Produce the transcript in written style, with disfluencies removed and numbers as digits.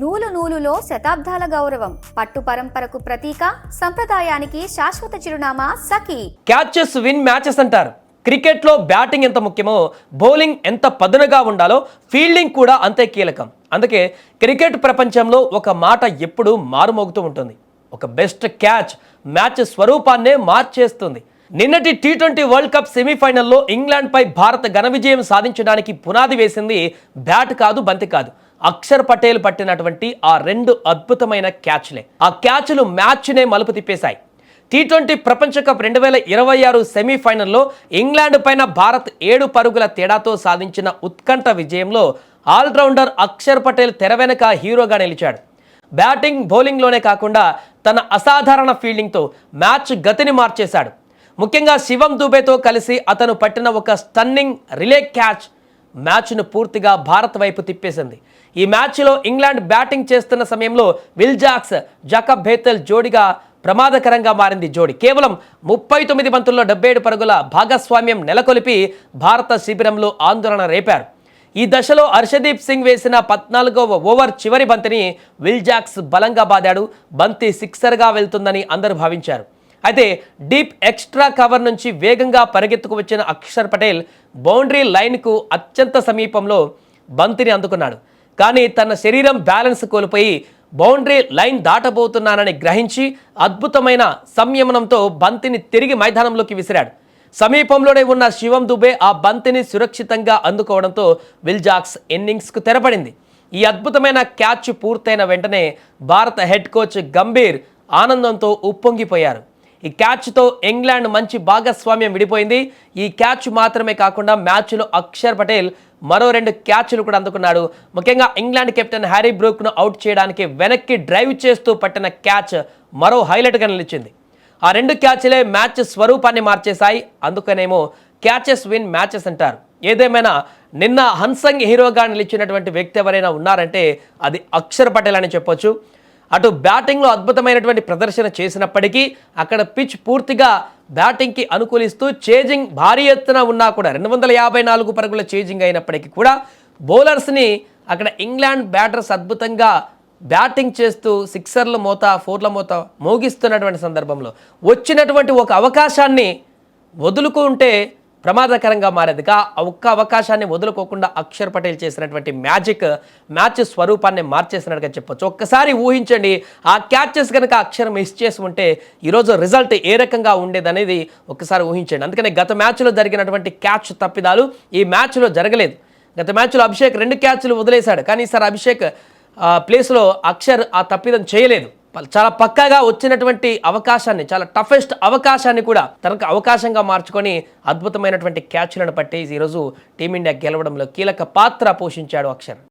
నూలు నూలులో శతాబ్దాల గౌరవం, పట్టు పరంపరకు ప్రతీక, సంప్రదాయానికి శాశ్వత చిరునామా సఖీ. క్యాచెస్ విన్ మ్యాచెస్ అంటారు. క్రికెట్లో బ్యాటింగ్ ఎంత ముఖ్యమో బౌలింగ్ ఎంత పదునుగా ఉండాలో ఫీల్డింగ్ కూడా అంతే కీలకం. అందుకే క్రికెట్ ప్రపంచంలో ఒక మాట ఎప్పుడూ మారుమోగుతూ ఉంటుంది. ఒక బెస్ట్ క్యాచ్ మ్యాచ్ స్వరూపాన్నే మార్చేస్తుంది. నిన్నటి టీ20 వరల్డ్ కప్ సెమీఫైనల్లో ఇంగ్లాండ్పై భారత్ ఘన విజయం సాధించడానికి పునాది వేసింది బ్యాట్ కాదు, బంతి కాదు, అక్షర్ పటేల్ పట్టినటువంటి ఆ రెండు అద్భుతమైన క్యాచ్లే. ఆ క్యాచ్లు మ్యాచ్నే మలుపు తిప్పేశాయి. టీ20 ప్రపంచ కప్ 2026 సెమీఫైనల్లో ఇంగ్లాండ్ పైన భారత్ 7 పరుగుల తేడాతో సాధించిన ఉత్కంఠ విజయంలో ఆల్రౌండర్ అక్షర్ పటేల్ తెర వెనక హీరోగా నిలిచాడు. బ్యాటింగ్ బౌలింగ్లోనే కాకుండా తన అసాధారణ ఫీల్డింగ్తో మ్యాచ్ గతిని మార్చేశాడు. ముఖ్యంగా శివం దుబేతో కలిసి అతను పట్టిన ఒక స్టన్నింగ్ రిలే క్యాచ్ మ్యాచ్ను పూర్తిగా భారత్ వైపు తిప్పేసింది. ఈ మ్యాచ్లో ఇంగ్లాండ్ బ్యాటింగ్ చేస్తున్న సమయంలో విల్ జాక్స్, జాకబ్ బేతెల్ జోడిగా ప్రమాదకరంగా మారింది. జోడి కేవలం 39 బంతుల్లో 77 పరుగుల భాగస్వామ్యం నెలకొల్పి భారత శిబిరంలో ఆందోళన రేపారు. ఈ దశలో హర్షదీప్ సింగ్ వేసిన 14వ ఓవర్ చివరి బంతిని విల్ జాక్స్ బలంగా బాదాడు. బంతి సిక్సర్గా వెళ్తుందని అందరూ భావించారు. అయితే డీప్ ఎక్స్ట్రా కవర్ నుంచి వేగంగా పరిగెత్తుకు వచ్చిన అక్షర్ పటేల్ బౌండరీ లైన్కు అత్యంత సమీపంలో బంతిని అందుకున్నాడు. కానీ తన శరీరం బ్యాలెన్స్ కోల్పోయి బౌండరీ లైన్ దాటబోతున్నానని గ్రహించి అద్భుతమైన సంయమనంతో బంతిని తిరిగి మైదానంలోకి విసిరాడు. సమీపంలోనే ఉన్న శివం దుబే ఆ బంతిని సురక్షితంగా అందుకోవడంతో విల్ జాక్స్ ఇన్నింగ్స్కు తెరపడింది. ఈ అద్భుతమైన క్యాచ్ పూర్తయిన వెంటనే భారత హెడ్ కోచ్ గంభీర్ ఆనందంతో ఉప్పొంగిపోయారు. ఈ క్యాచ్తో ఇంగ్లాండ్ మంచి భాగస్వామ్యం విడిపోయింది. ఈ క్యాచ్ మాత్రమే కాకుండా మ్యాచ్లో అక్షర్ పటేల్ మరో 2 క్యాచ్లు కూడా అందుకున్నాడు. ముఖ్యంగా ఇంగ్లాండ్ కెప్టెన్ హ్యారీ బ్రూక్ను అవుట్ చేయడానికి వెనక్కి డ్రైవ్ చేస్తూ పట్టిన క్యాచ్ మరో హైలైట్గా నిలిచింది. ఆ 2 క్యాచ్లే మ్యాచ్ స్వరూపాన్ని మార్చేశాయి. అందుకనేమో క్యాచెస్ విన్ మ్యాచెస్ అంటారు. ఏదేమైనా నిన్న హన్సంగ్ హీరోగా నిలిచినటువంటి వ్యక్తి ఎవరైనా ఉన్నారంటే అది అక్షర్ పటేల్ అని చెప్పొచ్చు. అటు బ్యాటింగ్లో అద్భుతమైనటువంటి ప్రదర్శన చేసినప్పటికీ అక్కడ పిచ్ పూర్తిగా బ్యాటింగ్కి అనుకూలిస్తూ చేజింగ్ భారీ ఎత్తున ఉన్నా కూడా 254 పరుగుల చేజింగ్ అయినప్పటికీ కూడా బౌలర్స్ని అక్కడ ఇంగ్లాండ్ బ్యాటర్స్ అద్భుతంగా బ్యాటింగ్ చేస్తూ సిక్సర్ల మోత, ఫోర్ల మోత మోగిస్తున్నటువంటి సందర్భంలో వచ్చినటువంటి ఒక అవకాశాన్ని వదులుకుంటే ప్రమాదకరంగా మారేది. ఒక్క అవకాశాన్ని వదులుకోకుండా అక్షర్ పటేల్ చేసినటువంటి మ్యాచ్ స్వరూపాన్ని మార్చేసినట్టుగా చెప్పొచ్చు. ఒక్కసారి ఊహించండి, ఆ క్యాచెస్ కనుక అక్షర్ మిస్ చేసి ఉంటే ఈరోజు రిజల్ట్ ఏ రకంగా ఉండేదనేది ఒక్కసారి ఊహించండి. అందుకనే గత మ్యాచ్లో జరిగినటువంటి క్యాచ్ తప్పిదాలు ఈ మ్యాచ్లో జరగలేదు. గత మ్యాచ్లో అభిషేక్ 2 క్యాచ్లు వదిలేశాడు, కానీ ఈసారి అభిషేక్ ప్లేస్లో అక్షర్ ఆ తప్పిదం చేయలేదు. చాలా పక్కాగా వచ్చినటువంటి అవకాశాన్ని, చాలా టఫెస్ట్ అవకాశాన్ని కూడా తనకు అవకాశంగా మార్చుకొని అద్భుతమైనటువంటి క్యాచ్లను పట్టి ఈరోజు టీమిండియా గెలవడంలో కీలక పాత్ర పోషించాడు అక్షర్.